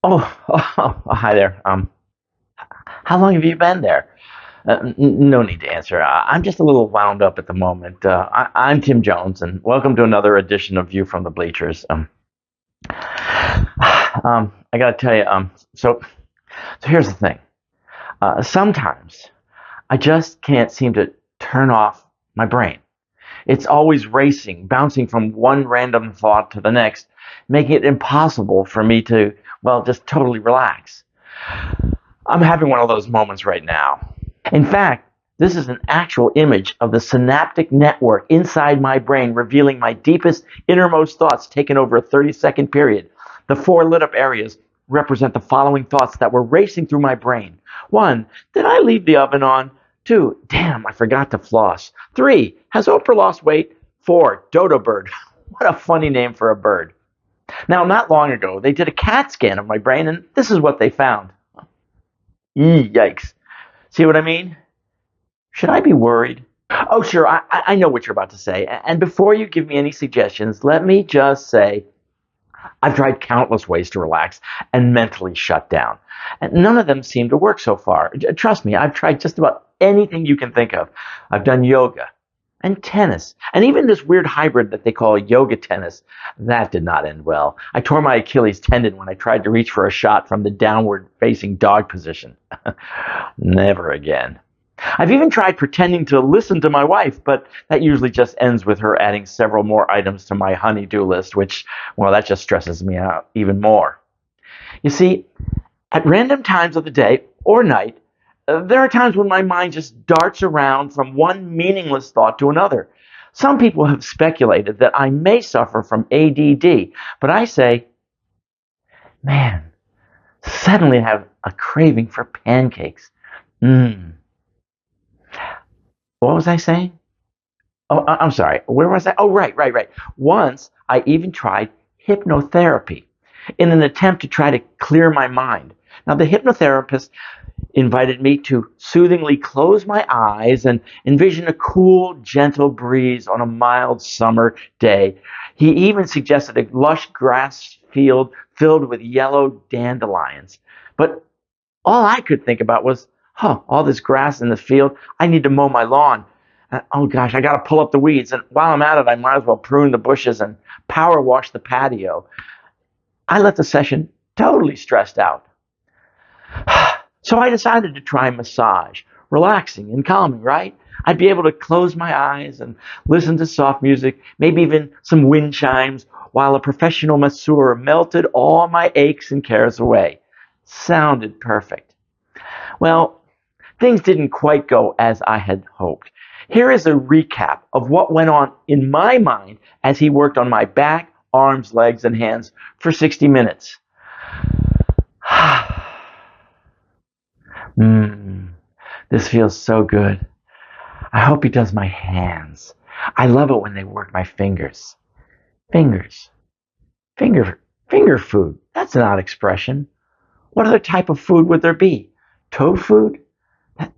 Hi there. How long have you been there? No need to answer. I'm just a little wound up at the moment. I'm Tim Jones, and welcome to another edition of View from the Bleachers. I gotta tell you, so here's the thing. Sometimes I just can't seem to turn off my brain. It's always racing, bouncing from one random thought to the next, making it impossible for me to, well, just totally relax. I'm having one of those moments right now. In fact, this is an actual image of the synaptic network inside my brain revealing my deepest, innermost thoughts taken over a 30-second period. The four lit up areas represent the following thoughts that were racing through my brain. 1. Did I leave the oven on? 2. Damn, I forgot to floss. 3. Has Oprah lost weight? 4. Dodo bird. What a funny name for a bird. Now, not long ago, they did a CAT scan of my brain, and this is what they found. Yikes. See what I mean? Should I be worried? Oh, sure, I know what you're about to say. And before you give me any suggestions, let me just say I've tried countless ways to relax and mentally shut down. And none of them seem to work so far. Trust me, I've tried just about anything you can think of. I've done yoga and tennis, and even this weird hybrid that they call yoga tennis. That did not end well. I tore my Achilles tendon when I tried to reach for a shot from the downward facing dog position. Never again. I've even tried pretending to listen to my wife, but that usually just ends with her adding several more items to my honey-do list, which, well, that just stresses me out even more. You see, at random times of the day or night, there are times when my mind just darts around from one meaningless thought to another. Some people have speculated that I may suffer from ADD, but I say, man, suddenly I have a craving for pancakes. Mmm. What was I saying? Oh, I'm sorry. Where was I? Oh, right. Once I even tried hypnotherapy in an attempt to try to clear my mind. Now, the hypnotherapist invited me to soothingly close my eyes and envision a cool, gentle breeze on a mild summer day. He even suggested a lush grass field filled with yellow dandelions. But all I could think about was, all this grass in the field. I need to mow my lawn. Oh gosh, I got to pull up the weeds. And while I'm at it, I might as well prune the bushes and power wash the patio. I left the session totally stressed out. So I decided to try massage, relaxing and calming, right? I'd be able to close my eyes and listen to soft music, maybe even some wind chimes, while a professional masseur melted all my aches and cares away. Sounded perfect. Well, things didn't quite go as I had hoped. Here is a recap of what went on in my mind as he worked on my back, arms, legs, and hands for 60 minutes. This feels so good. I hope he does my hands. I love it when they work my fingers. Fingers. Finger food. That's an odd expression. What other type of food would there be? Toe food?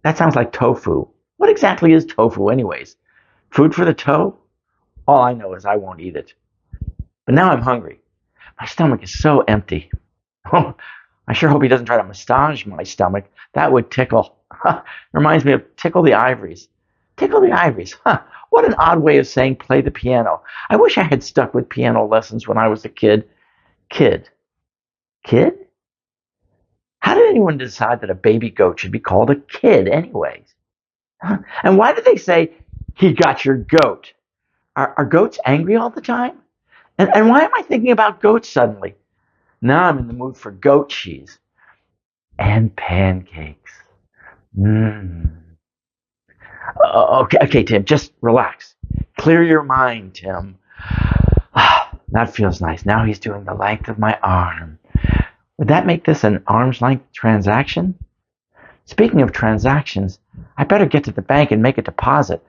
That sounds like tofu. What exactly is tofu, anyways? Food for the toe? All I know is I won't eat it. But now I'm hungry. My stomach is so empty. Oh, I sure hope he doesn't try to massage my stomach. That would tickle. Reminds me of Tickle the Ivories. Tickle the Ivories. What an odd way of saying play the piano. I wish I had stuck with piano lessons when I was a kid. Kid. Kid? How did anyone decide that a baby goat should be called a kid, anyways? And why did they say, he got your goat? Are goats angry all the time? And why am I thinking about goats suddenly? Now I'm in the mood for goat cheese and pancakes. Mmm. Okay, Tim, just relax. Clear your mind, Tim. That feels nice. Now he's doing the length of my arm. Would that make this an arm's length transaction? Speaking of transactions, I better get to the bank and make a deposit.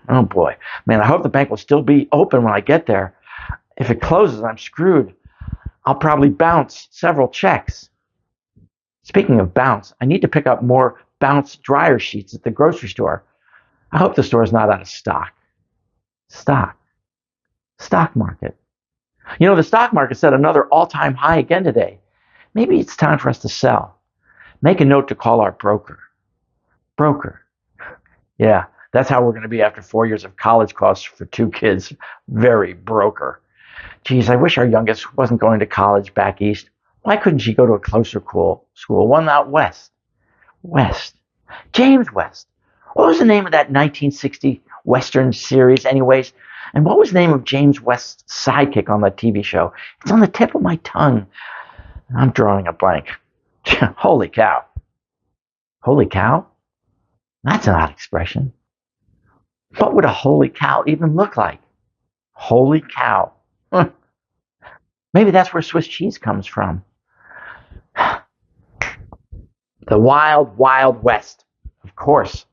Oh boy. Man, I hope the bank will still be open when I get there. If it closes, I'm screwed. I'll probably bounce several checks. Speaking of bounce, I need to pick up more bounce dryer sheets at the grocery store. I hope the store is not out of stock. Stock. Stock market. The stock market set another all time high again today. Maybe it's time for us to sell. Make a note to call our broker. Broker. Yeah, that's how we're going to be after 4 years of college costs for two kids. Very broker. Geez, I wish our youngest wasn't going to college back east. Why couldn't she go to a closer school, one out west? West. James West. What was the name of that 1960 Western series, anyways? And what was the name of James West's sidekick on that TV show? It's on the tip of my tongue. I'm drawing a blank. Holy cow. Holy cow? That's an odd expression. What would a holy cow even look like? Holy cow. Maybe that's where Swiss cheese comes from. The Wild, Wild West. Of course.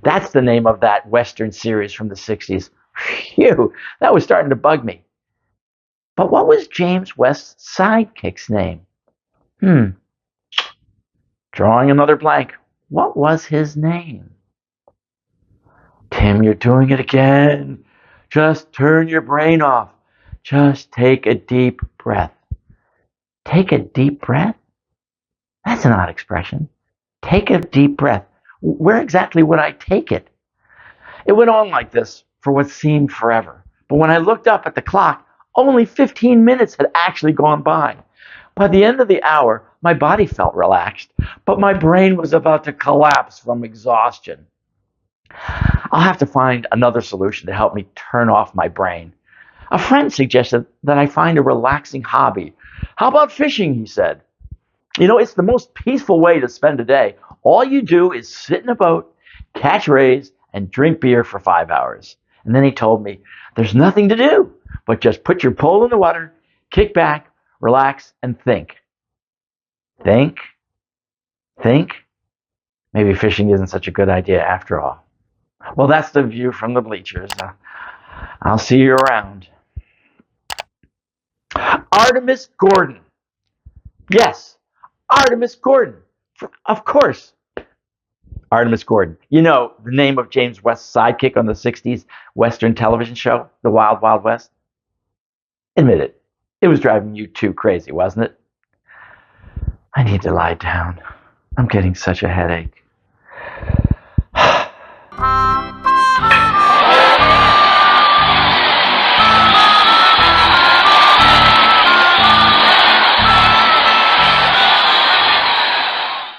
That's the name of that Western series from the 60s. Phew, that was starting to bug me. But what was James West's sidekick's name? Drawing another blank. What was his name? Tim, you're doing it again. Just turn your brain off. Just take a deep breath. Take a deep breath? That's an odd expression. Take a deep breath. Where exactly would I take it? It went on like this for what seemed forever. But when I looked up at the clock, only 15 minutes had actually gone by. By the end of the hour, my body felt relaxed, but my brain was about to collapse from exhaustion. I'll have to find another solution to help me turn off my brain. A friend suggested that I find a relaxing hobby. How about fishing, he said. It's the most peaceful way to spend a day. All you do is sit in a boat, catch rays, and drink beer for 5 hours. And then he told me, there's nothing to do but just put your pole in the water, kick back, relax, and think. Think? Think? Maybe fishing isn't such a good idea after all. Well, that's the view from the bleachers. I'll see you around. Artemis Gordon. Yes, Artemis Gordon. Of course. Artemis Gordon. The name of James West's sidekick on the 60s Western television show, The Wild Wild West? Admit it. It was driving you too crazy, wasn't it? I need to lie down. I'm getting such a headache.